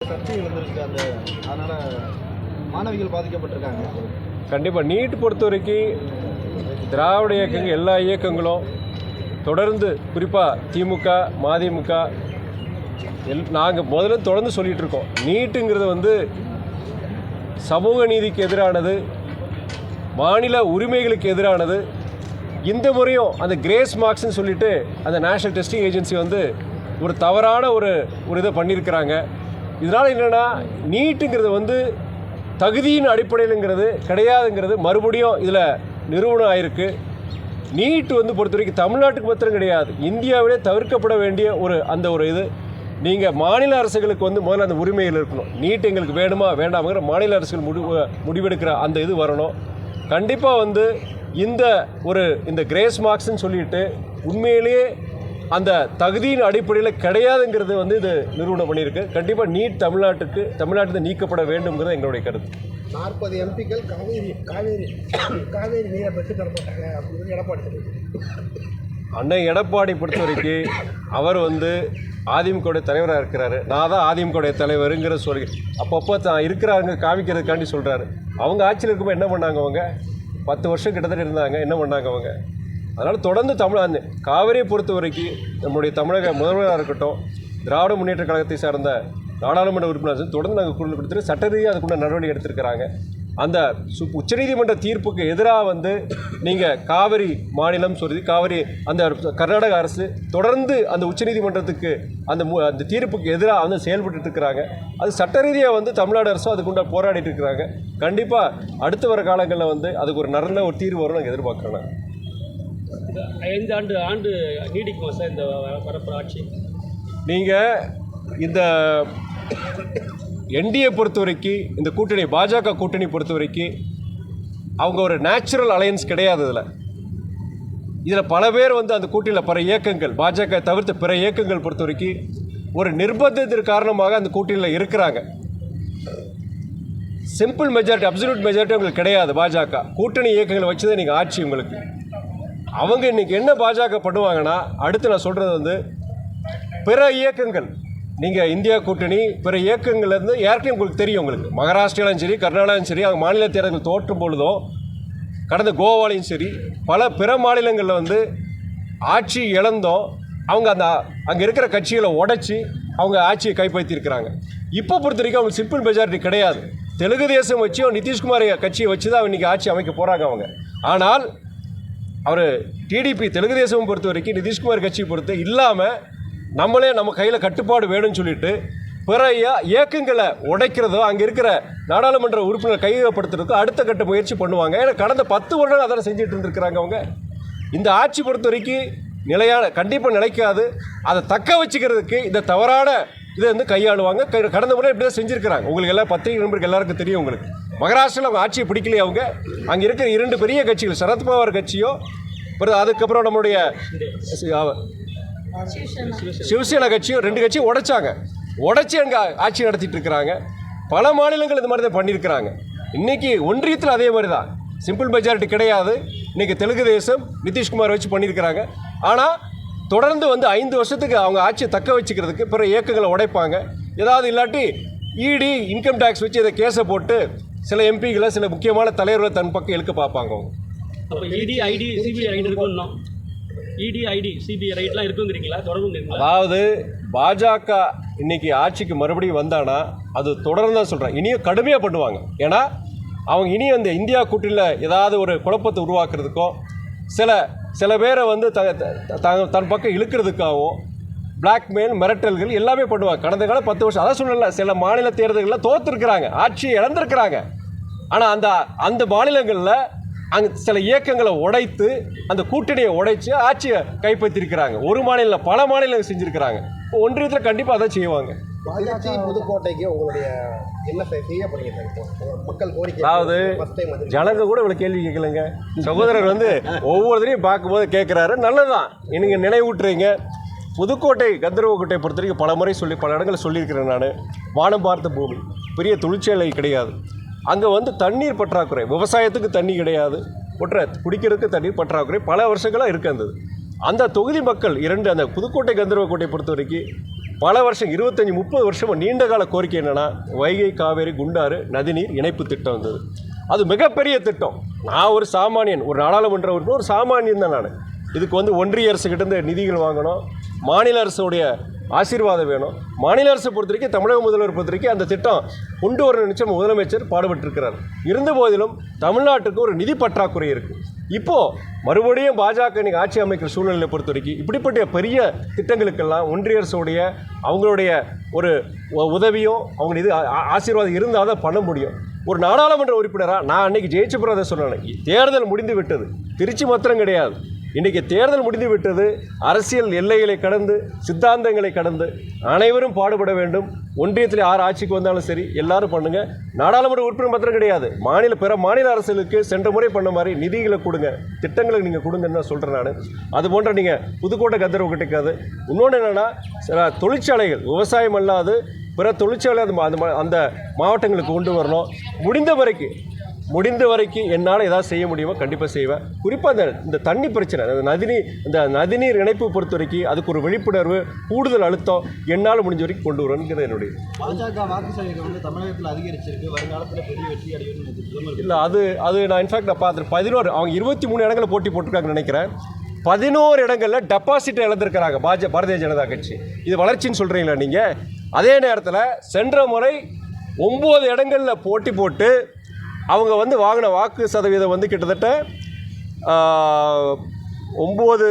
சர்ச்சை எழுந்திருக்கு அதனால் மாணவிகள் பாதிக்கப்பட்டிருக்காங்க. கண்டிப்பாக நீட் பொறுத்த வரைக்கும் திராவிட இயக்கங்கள் எல்லா இயக்கங்களும் தொடர்ந்து குறிப்பாக திமுக மதிமுக நாங்கள் முதல்ல தொடர்ந்து சொல்லிகிட்டு இருக்கோம். நீட்டுங்கிறது சமூக நீதிக்கு எதிரானது, மாநில உரிமைகளுக்கு எதிரானது. இந்த முறையும் அந்த கிரேஸ் மார்க்ஸ்ன்னு சொல்லிட்டு அந்த நேஷ்னல் டெஸ்டிங் ஏஜென்சி ஒரு தவறான ஒரு இதை பண்ணியிருக்கிறாங்க. இதனால் என்னென்னா நீட்டுங்கிறது தகுதியின் அடிப்படையிலுங்கிறது கிடையாதுங்கிறது மறுபடியும் இதில் நிறுவனம் ஆயிருக்கு. நீட் பொறுத்த வரைக்கும் தமிழ்நாட்டுக்கு மாத்திரம் கிடையாது, இந்தியாவிலே தவிர்க்கப்பட வேண்டிய ஒரு இது. நீங்கள் மாநில அரசுகளுக்கு முதல்ல அந்த உரிமைகள் இருக்கணும். நீட் எங்களுக்கு வேணுமா வேண்டாமாங்கிற மாநில அரசுகள் முடிவெடுக்கிற அந்த இது வரணும். கண்டிப்பாக இந்த கிரேஸ் மார்க்ஸ்ன்னு சொல்லிட்டு உண்மையிலேயே அந்த தகுதியின் அடிப்படையில் கிடையாதுங்கிறது இது நிரூபணம் பண்ணியிருக்கு. கண்டிப்பாக நீட் தமிழ்நாட்டில் நீக்கப்பட வேண்டும்ங்கிறது எங்களுடைய கருத்து. 40 எம்பிக்கள் காவேரி நீரை பெற்று தரப்பட்டாங்க அப்படின்னு எடப்பாடி அண்ணன் எடப்பாடி பொறுத்த வரைக்கும் அவர் அதிமுகவுடைய தலைவராக இருக்கிறாரு. நான் தான் அதிமுகவுடைய தலைவருங்கிற சொல்லி அப்பப்போ தான் இருக்கிறாங்க காமிக்கிறதுக்காண்டி சொல்கிறாரு. அவங்க ஆட்சியில் இருக்கும்போது என்ன பண்ணாங்க? அவங்க 10 வருஷம் கிட்டத்தட்ட இருந்தாங்க. என்ன பண்ணாங்க அவங்க? அதனால் தொடர்ந்து காவிரியை பொறுத்த வரைக்கும் நம்முடைய தமிழக முதல்வராக இருக்கட்டும், திராவிட முன்னேற்ற கழகத்தை சார்ந்த நாடாளுமன்ற உறுப்பினர்கள் தொடர்ந்து நாங்கள் குரல் கொடுத்துட்டு சட்ட ரீதியாக அதுக்குள்ள நடவடிக்கை எடுத்திருக்கிறாங்க. அந்த உச்சநீதிமன்ற தீர்ப்புக்கு எதிராக நீங்கள் காவிரி மாநிலம் சொல்லி காவிரி அந்த கர்நாடக அரசு தொடர்ந்து அந்த உச்சநீதிமன்றத்துக்கு அந்த தீர்ப்புக்கு எதிராக செயல்பட்டு இருக்கிறாங்க. அது சட்ட ரீதியாக தமிழ்நாடு அரசும் அதுக்குண்ட போராடிட்டு இருக்கிறாங்க. கண்டிப்பாக அடுத்து வர காலங்களில் அதுக்கு ஒரு நல்ல ஒரு தீர்வு வரும் நாங்கள் எதிர்பார்க்குறோம். 5 ஆண்டு நீடிக்குமா சார் இந்த வரப்பு ஆட்சி? நீங்கள் இந்த என்டிஏ பொறுத்த வரைக்கும் இந்த கூட்டணி பாஜக கூட்டணி பொறுத்த வரைக்கும் அவங்க ஒரு நேச்சுரல் அலையன்ஸ் கிடையாது. இதில் பல பேர் அந்த கூட்டணியில் பிற இயக்கங்கள் பாஜக தவிர்த்து பிற இயக்கங்கள் பொறுத்த வரைக்கும் ஒரு நிர்பந்தத்தின் காரணமாக அந்த கூட்டணியில் இருக்கிறாங்க. சிம்பிள் மெஜாரிட்டி அப்சல்யூட் மெஜாரிட்டி உங்களுக்கு கிடையாது. பாஜக கூட்டணி இயக்கங்களை வச்சு தான் நீங்கள் ஆட்சி உங்களுக்கு. அவங்க இன்றைக்கி என்ன பாஜக பண்ணுவாங்கன்னா, அடுத்து நான் சொல்கிறது பிற இயக்கங்கள் நீங்கள் இந்தியா கூட்டணி பிற இயக்கங்கள்லேருந்து ஏற்கனவே உங்களுக்கு தெரியும். உங்களுக்கு மகாராஷ்டிராலும் சரி கர்நாடகாவும் சரி அவங்க மாநில தேர்தல்கள் தோற்றும் பொழுதும் கடந்த கோவாலையும் சரி பல பிற மாநிலங்களில் ஆட்சி இழந்தோம். அவங்க அங்கே இருக்கிற கட்சிகளை உடைச்சி அவங்க ஆட்சியை கைப்பற்றியிருக்கிறாங்க. இப்போ பொறுத்த வரைக்கும் அவங்க சிம்பிள் மெஜாரிட்டி கிடையாது. தெலுங்கு தேசம் வச்சு நிதிஷ்குமார் கட்சியை வச்சு தான் இன்றைக்கி ஆட்சி அமைக்க போகிறாங்க அவங்க. ஆனால் அவர் டிடிபி தெலுங்கு தேசம் பொறுத்த வரைக்கும் நிதிஷ்குமார் கட்சியை பொறுத்து இல்லாமல் நம்ம கையில் கட்டுப்பாடு வேணும்னு சொல்லிட்டு பிற இயக்கங்களை உடைக்கிறதோ அங்கே இருக்கிற நாடாளுமன்ற உறுப்பினர் கையகப்படுத்துறதுக்கோ அடுத்த கட்ட முயற்சி பண்ணுவாங்க. ஏன்னா கடந்த 10 வருடம் அதெல்லாம் செஞ்சுட்டு இருந்திருக்கிறாங்க அவங்க. இந்த ஆட்சி பொறுத்த வரைக்கும் கண்டிப்பாக நிலைக்காது. அதை தக்க வச்சுக்கிறதுக்கு இந்த தவறான இதை கையாளுவாங்க. கடந்த முறை இப்படி தான் செஞ்சுருக்கிறாங்க. உங்களுக்கு எல்லாம் பத்திரிகை நண்பருக்கு எல்லாருக்கும் தெரியும். உங்களுக்கு மகாராஷ்டிராவில் அவங்க ஆட்சியை பிடிக்கலையே. அவங்க அங்கே இருக்கிற 2 பெரிய கட்சிகள் சரத்பவார் கட்சியோ அதுக்கப்புறம் நம்மளுடைய சிவசேனா கட்சியும் 2 கட்சியும் உடைச்சி அங்கே ஆட்சி நடத்திட்டு இருக்கிறாங்க. பல மாநிலங்கள் இந்த மாதிரி தான் பண்ணியிருக்கிறாங்க. இன்றைக்கி ஒன்றியத்தில் அதே மாதிரி தான் சிம்பிள் மெஜாரிட்டி கிடையாது. இன்றைக்கி தெலுங்கு தேசம் நிதிஷ்குமார் வச்சு பண்ணியிருக்கிறாங்க. ஆனால் தொடர்ந்து 5 வருஷத்துக்கு அவங்க ஆட்சியை தக்க வச்சுக்கிறதுக்கு பிற இயக்கங்களை உடைப்பாங்க. ஏதாவது இல்லாட்டி இடி இன்கம் டேக்ஸ் வச்சு இதை கேஸை போட்டு சில எம்பிகளை சில முக்கியமான தலைவர்களை தன் பக்கம் இழுக்க பார்ப்பாங்க அவங்க. அப்போ இடி ஐடி சிபிஐ ரைட் இருக்குன்னா இடி ஐடி சிபிஐ ரைட்லாம் இருக்குங்கிறீங்களா? தொடர்ந்து அதாவது பாஜக இன்னைக்கு ஆட்சிக்கு மறுபடியும் வந்தானா அது தொடர்ந்து தான் சொல்கிறேன், இனியும் கடுமையாக பண்ணுவாங்க. ஏன்னா அவங்க இனி அந்த இந்தியா கூட்டணியில் ஏதாவது ஒரு குழப்பத்தை உருவாக்குறதுக்கோ சில பேரை தன் பக்கம் இழுக்கிறதுக்காகவும் பிளாக்மெயில் மிரட்டல்கள் எல்லாமே பண்ணுவாங்க. கடந்த காலம் 10 வருஷம் அதான் சொல்லல, சில மாநில தேர்தல்களில் தோற்றுருக்கிறாங்க, ஆட்சியை இழந்திருக்கிறாங்க. ஆனால் அந்த மாநிலங்களில் அங்கே சில இயக்கங்களை உடைத்து அந்த கூட்டணியை உடைச்சு ஆட்சியை கைப்பற்றிருக்கிறாங்க. ஒரு மாநிலம் பல மாநிலங்கள் செஞ்சுருக்கிறாங்க. இப்போ ஒன்றியத்தில் கண்டிப்பாக அதை செய்வாங்க. புதுக்கோட்டைக்கு உங்களுடைய என்ன செய்ய போறீங்க? மக்கள் கோரிக்கை, அதாவது ஜனங்க கூட இவ்வளோ கேள்வி கேட்கலங்க. சகோதரர் ஒவ்வொருத்தரையும் பார்க்கும்போது கேட்குறாரு, நல்லதுதான் நீங்கள் நினைவூட்டுறீங்க. புதுக்கோட்டை கந்தர்வக்கோட்டை பொறுத்த வரைக்கும் பல முறை பல இடங்களில் சொல்லியிருக்கிறேன் நான். வானம் பார்த்த பூமி, பெரிய தொழிற்சாலை கிடையாது. அங்கே தண்ணீர் பற்றாக்குறை, விவசாயத்துக்கு தண்ணி கிடையாது, குடிக்கிறதுக்கு தண்ணீர் பற்றாக்குறை பல வருஷங்களாக இருக்கின்றது. அந்த தொகுதி மக்கள் அந்த புதுக்கோட்டை கந்தர்வக்கோட்டை பொறுத்த வரைக்கும் பல வருஷம் 25-30 வருஷமாக நீண்ட கால கோரிக்கை என்னென்னா வைகை காவேரி குண்டாறு நதிநீர் இணைப்பு திட்டம் வந்தது. அது மிகப்பெரிய திட்டம். நான் ஒரு சாமானியன், ஒரு நாடாளுமன்ற உறுப்பினர், ஒரு சாமானியன் தான் நான். இதுக்கு வந்து ஒன்றிய அரசுக்கிட்டேருந்து நிதிகள் வாங்கணும், மாநில அரசுடைய ஆசீர்வாதம் வேணும். மாநில அரசை பொறுத்த வரைக்கும், தமிழக முதல்வர் பொறுத்த வரைக்கும் அந்த திட்டம் கொண்டு வர நிச்சயம் முதலமைச்சர் பாடுபட்டிருக்கிறார். இருந்த போதிலும் தமிழ்நாட்டுக்கு ஒரு நிதி பற்றாக்குறை இருக்குது. இப்போது மறுபடியும் பாஜக இன்னைக்கு ஆட்சி அமைக்கிற சூழ்நிலையை பொறுத்த வரைக்கும் இப்படிப்பட்ட பெரிய திட்டங்களுக்கெல்லாம் ஒன்றிய அரசுடைய அவங்களுடைய ஒரு உதவியும் அவங்க இது ஆசீர்வாதம் இருந்தால் தான் பண்ண முடியும். ஒரு நாடாளுமன்ற உறுப்பினராக நான் அன்றைக்கி ஜெயிச்ச பிறகு அதை சொன்னேன், தேர்தல் முடிந்து விட்டது. திருச்சி மாத்திரம் கிடையாது, இன்றைக்கி தேர்தல் முடிந்து விட்டது. அரசியல் எல்லைகளை கடந்து, சித்தாந்தங்களை கடந்து அனைவரும் பாடுபட வேண்டும். ஒன்றியத்தில் யார் ஆட்சிக்கு வந்தாலும் சரி, எல்லாரும் பண்ணுங்கள். நாடாளுமன்ற உறுப்பினர் மாத்திரம் கிடையாது, பிற மாநில அரசுகளுக்கு சென்ற முறை பண்ண மாதிரி நிதிகளை கொடுங்க, திட்டங்களை நீங்கள் கொடுங்கன்னு தான் சொல்கிறேன் நான். அது போன்ற நீங்கள் புதுக்கோட்டை கந்தர்வ கிடைக்காது. இன்னொன்று என்னென்னா, தொழிற்சாலைகள் விவசாயம் அல்லாது பிற தொழிற்சாலை அந்த மாவட்டங்களுக்கு கொண்டு வரணும். முடிந்த வரைக்கும் என்னால் ஏதாவது செய்ய முடியுமோ கண்டிப்பாக செய்வேன். குறிப்பாக இந்த தண்ணி பிரச்சனை, இந்த நதிநீர் இணைப்பு பொறுத்த வரைக்கும் அதுக்கு ஒரு விழிப்புணர்வு, கூடுதல் அழுத்தம் என்னால் முடிஞ்ச வரைக்கும் கொண்டு வரணுங்கிறது என்னுடைய. பாஜக வாக்கு சதவீதம் வந்து தமிழகத்தில் அதிகரிச்சிருக்கு, வருங்காலத்தில் பெரிய வெற்றி அடையும். இல்லை, அது நான் இன்ஃபேக்ட் நான் பார்த்துட்டு 11 அவங்க 23 இடங்களில் போட்டி போட்டிருக்காங்கன்னு நினைக்கிறேன். 11 இடங்களில் டெபாசிட்டை இழந்திருக்கிறாங்க பாரதிய ஜனதா கட்சி. இது வளர்ச்சின்னு சொல்கிறீங்களா நீங்கள்? அதே நேரத்தில் சென்ற முறை 9 இடங்களில் போட்டி போட்டு அவங்க வந்து வாங்கின வாக்கு சதவீதம் வந்து கிட்டத்தட்ட 9,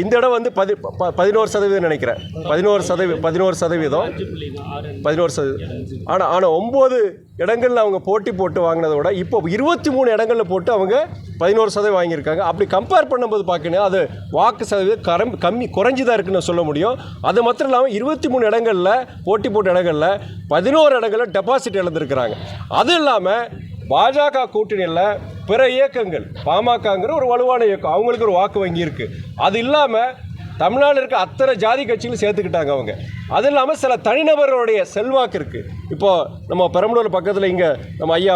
இந்த இடம் வந்து 11% நினைக்கிறேன். 11%. ஆனால் 9 இடங்களில் அவங்க போட்டி போட்டு வாங்கினதை விட இப்போ 23 இடங்களில் போட்டு அவங்க 11% வாங்கியிருக்காங்க. அப்படி கம்பேர் பண்ணும்போது பார்க்கணும், அது வாக்கு சதவீதம் குறைஞ்சி தான் இருக்குன்னு சொல்ல முடியும். அது மாத்திரம் இல்லாமல் 23 இடங்களில் போட்டி போட்ட இடங்களில் 11 இடங்களில் டெபாசிட் இழந்திருக்கிறாங்க. அது இல்லாமல் பாஜக கூட்டணியில் பிற இயக்கங்கள், பாமகங்கிற ஒரு வலுவான இயக்கம், அவங்களுக்கு ஒரு வாக்கு வங்கி இருக்குது. அது இல்லாமல் தமிழ்நாடு இருக்க அத்தனை ஜாதி கட்சிகளும் சேர்த்துக்கிட்டாங்க அவங்க. அது இல்லாமல் சில தனிநபர்களுடைய செல்வாக்கு இருக்குது. இப்போது நம்ம பெரம்பலூர் பக்கத்தில் இங்கே நம்ம ஐயா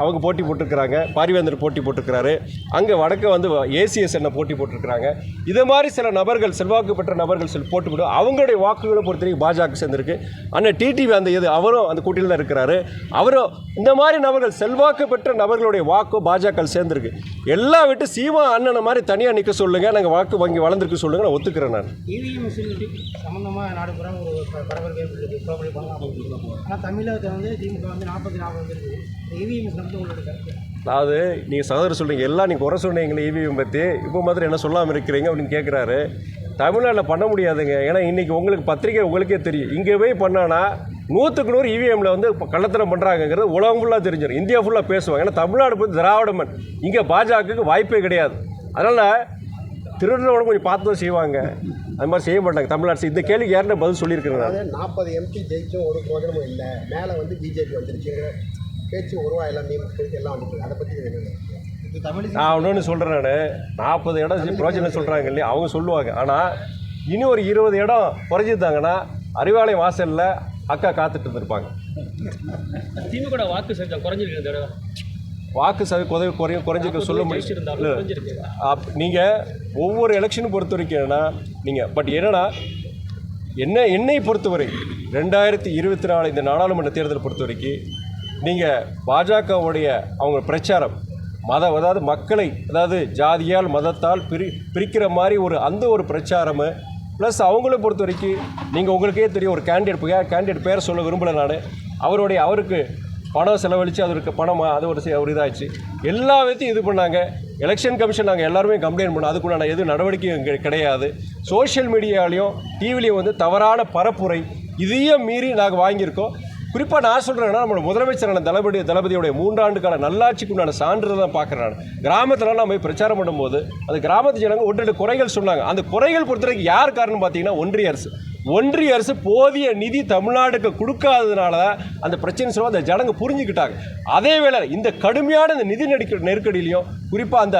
அவங்க போட்டி போட்டிருக்கிறாங்க, பாரிவேந்தர் போட்டி போட்டிருக்கிறாரு. அங்கே வடக்க வந்து ஏசிஎஸ் என்ன போட்டி போட்டிருக்கிறாங்க. இது மாதிரி சில நபர்கள், செல்வாக்கு பெற்ற நபர்கள் போட்டி போட்டு அவங்களுடைய வாக்குகளை பொறுத்தவரைக்கும் பாஜக சேர்ந்துருக்கு. அண்ணன் டிடிவி அவரும் அந்த கூட்டணியில் தான் இருக்கிறாரு. அவரும் இந்த மாதிரி நபர்கள், செல்வாக்கு பெற்ற நபர்களுடைய வாக்கு பாஜக சேர்ந்துருக்கு. எல்லாம் விட்டு சீமா அண்ணனை மாதிரி தனியாக நிற்க சொல்லுங்கள், நாங்கள் வாக்கு வங்கி வளர்ந்துருக்கு சொல்லுங்கள், நான் ஒத்துக்கிறேன். நான் இவிஎம் சம்மந்தமாக நாடு பூரா ஒரு பரபரப்பு ஏற்பட்டு பண்ணலாம். ஆனால் தமிழகத்தில் வந்து திமுக வந்து 40 வந்துருக்கு. இவிஎம் சம்மந்தம் உங்களோட கருத்து? அதாவது நீங்கள் சகோதரர் சொல்கிறீங்க, எல்லாம் நீங்கள் குறை சொன்னீங்களே இவிஎம் பற்றி, இப்போ மாதிரி என்ன சொல்லாமல் இருக்கிறீங்க அப்படின்னு கேட்குறாரு. தமிழ்நாட்டில் பண்ண முடியாதுங்க. ஏன்னா இன்றைக்கி உங்களுக்கு பத்திரிக்கை உங்களுக்கே தெரியும், இங்கே போய் பண்ணான்னா 100க்கு 100 இவிஎம்மில் வந்து கள்ளத்தனம் பண்ணுறாங்கிறது உலகம் ஃபுல்லாக தெரிஞ்சிடும், இந்தியா ஃபுல்லாக பேசுவாங்க. ஏன்னா தமிழ்நாடு போய் திராவிட மண், இங்கே பாஜகவுக்கு வாய்ப்பே கிடையாது. அதனால் திருடுறவங்க கொஞ்சம் பார்த்து தான் செய்வாங்க, அது மாதிரி செய்ய மாட்டாங்க தமிழ்நாடு. இந்த கேள்விக்கு யாருன்னா பதில் சொல்லியிருக்கிறேன். 40 MP ஜெயிச்சும் ஒரு பிரோஜனமும் இல்லை, மேலே வந்து பிஜேபி வந்துருச்சு, பேச்சு உருவாயெல்லாம் எல்லாம் வந்துருக்கு. அதை பற்றி இது தமிழ் நான் ஒன்று சொல்கிறேன். நான் 40 இடம் பிரோஜனம் சொல்கிறாங்க இல்லையா, அவங்க சொல்லுவாங்க. ஆனால் இன்னும் ஒரு 20 இடம் குறைஞ்சிருந்தாங்கன்னா அறிவாலயம் வாசலில் அக்கா காத்துட்டு இருந்திருப்பாங்க. திமுக வாக்கு சதவீதம் குறைஞ்சிருக்கு, வாக்கு குறைஞ்சிருக்க சொல்ல முடியும். நீங்கள் ஒவ்வொரு எலெக்ஷனும் பொறுத்த வரைக்கும் என்னன்னா நீங்கள் பட் என்னென்னா என்னை பொறுத்தவரை 2024 இந்த நாடாளுமன்ற தேர்தலை பொறுத்த வரைக்கும் நீங்கள் பாஜகவுடைய அவங்க பிரச்சாரம் அதாவது மக்களை, அதாவது ஜாதியால் மதத்தால் பிரிக்கிற மாதிரி ஒரு பிரச்சாரம் ப்ளஸ் அவங்கள பொறுத்த வரைக்கும் நீங்கள் உங்களுக்கே தெரியும், ஒரு கேண்டிடேட் பேர் சொல்ல விரும்பலை நான், அவருக்கு பணம் செலவழித்து அதற்கு பணம் அது ஒரு இதாகிடுச்சு. எல்லா விதத்தையும் இது பண்ணாங்க. எலெக்ஷன் கமிஷன் நாங்கள் எல்லாருமே கம்ப்ளைண்ட் பண்ணோம், அதுக்குண்டான எதுவும் நடவடிக்கை கிடையாது. சோஷியல் மீடியாலையும் டிவிலையும் வந்து தவறான பரப்புரை இதையும் மீறி நாங்கள் வாங்கியிருக்கோம். குறிப்பாக நான் சொல்கிறேன்னா, நம்மளோட முதலமைச்சரான தளபதியோடைய 3 ஆண்டு கால நல்லாட்சிக்குண்டான சான்றிதழ் தான் பார்க்குறேன் நான். கிராமத்தில் நம்ம போய் பிரச்சாரம் பண்ணும்போது அந்த கிராமத்து ஜனங்க 1-2 குறைகள் சொன்னாங்க. அந்த குறைகள் பொறுத்தவரைக்கும் யார் காரணம் பார்த்தீங்கன்னா ஒன்றிய அரசு போதிய நிதி தமிழ்நாடுக்கு கொடுக்காததுனால தான் அந்த பிரச்சனை சொல்ல அந்த ஜனங்க புரிஞ்சுக்கிட்டாங்க. அதே வேளை இந்த கடுமையான இந்த நிதி நெருக்கடியிலையும் குறிப்பாக அந்த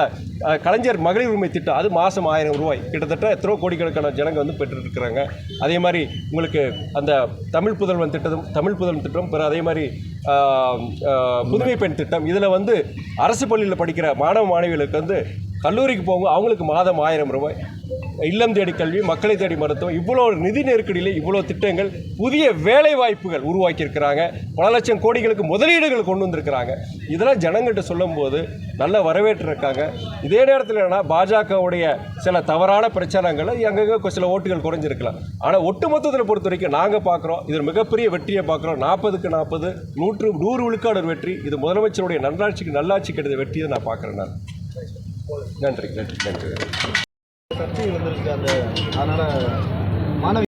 கலைஞர் மகளிர் உரிமை திட்டம், அது மாதம் 1000 ரூபாய் கிட்டத்தட்ட எத்தனை கோடிக்கணக்கான ஜனங்க வந்து பெற்றுருக்குறாங்க. அதே மாதிரி உங்களுக்கு அந்த தமிழ் புதல்வன் திட்டம் பிற அதே மாதிரி புதுமை பெண் திட்டம், இதில் வந்து அரசு பள்ளியில் படிக்கிற மாணவ மாணவிகளுக்கு வந்து கல்லூரிக்கு போகும்போது அவங்களுக்கு மாதம் 1000 ரூபாய். இல்லம் தேடி கல்வி, மக்களை தேடி மருத்துவம், இவ்வளோ நிதி நெருக்கடியில் இவ்வளோ திட்டங்கள், புதிய வேலை வாய்ப்புகள் உருவாக்கியிருக்கிறாங்க. பல லட்சம் கோடிகளுக்கு முதலீடுகள் கொண்டு வந்திருக்கிறாங்க. இதெல்லாம் ஜனங்கள்கிட்ட சொல்லும்போது நல்ல வரவேற்றிருக்காங்க. இதே நேரத்தில் என்னன்னா பாஜகவுடைய சில தவறான பிரச்சாரங்களை அங்கங்கே சில ஓட்டுகள் குறைஞ்சிருக்கலாம். ஆனால் ஒட்டுமொத்தத்தில் பொறுத்த வரைக்கும் நாங்கள் பார்க்குறோம், இது மிகப்பெரிய வெற்றியை பார்க்குறோம். 40க்கு 40, 100 விழுக்காடு வெற்றி. இது முதலமைச்சருடைய நல்லாட்சி கிடைத்த வெற்றியை நான் பார்க்குறேன். நான் நன்றி. சர்ச்சை வந்திருக்கு. அதனால மாணவி